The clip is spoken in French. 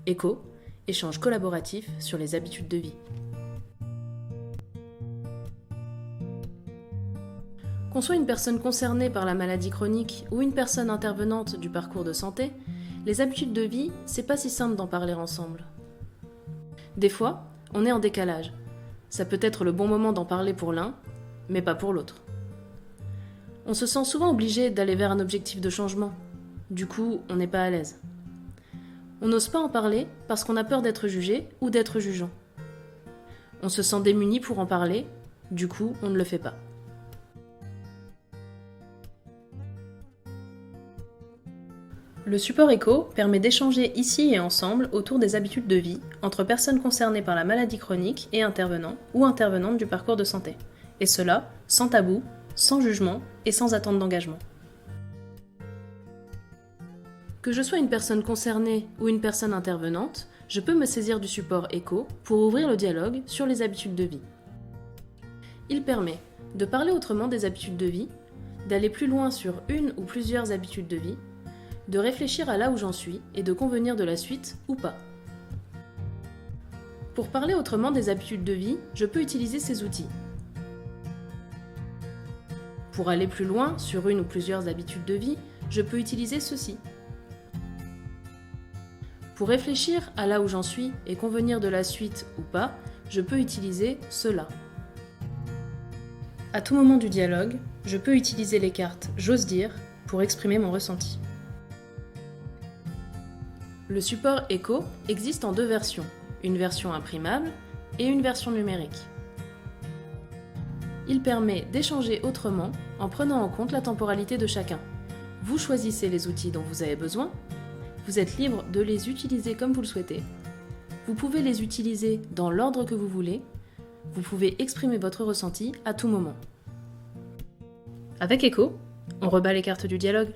ECHO, échange collaboratif sur les habitudes de vie. Qu'on soit une personne concernée par la maladie chronique ou une personne intervenante du parcours de santé, les habitudes de vie, c'est pas si simple d'en parler ensemble. Des fois, on est en décalage. Ça peut être le bon moment d'en parler pour l'un, mais pas pour l'autre. On se sent souvent obligé d'aller vers un objectif de changement. Du coup, on n'est pas à l'aise. On n'ose pas en parler parce qu'on a peur d'être jugé ou d'être jugeant. On se sent démuni pour en parler, du coup, on ne le fait pas. Le support ECHO permet d'échanger ici et ensemble autour des habitudes de vie entre personnes concernées par la maladie chronique et intervenants ou intervenantes du parcours de santé. Et cela sans tabou, sans jugement et sans attente d'engagement. Que je sois une personne concernée ou une personne intervenante, je peux me saisir du support ECHO pour ouvrir le dialogue sur les habitudes de vie. Il permet de parler autrement des habitudes de vie, d'aller plus loin sur une ou plusieurs habitudes de vie, de réfléchir à là où j'en suis et de convenir de la suite ou pas. Pour parler autrement des habitudes de vie, je peux utiliser ces outils. Pour aller plus loin sur une ou plusieurs habitudes de vie, je peux utiliser ceci. Pour réfléchir à là où j'en suis et convenir de la suite ou pas, je peux utiliser cela. À tout moment du dialogue, je peux utiliser les cartes « J'ose dire » pour exprimer mon ressenti. Le support ECHO existe en deux versions, une version imprimable et une version numérique. Il permet d'échanger autrement en prenant en compte la temporalité de chacun. Vous choisissez les outils dont vous avez besoin, vous êtes libre de les utiliser comme vous le souhaitez, vous pouvez les utiliser dans l'ordre que vous voulez, vous pouvez exprimer votre ressenti à tout moment. Avec ECHO, on rebat les cartes du dialogue.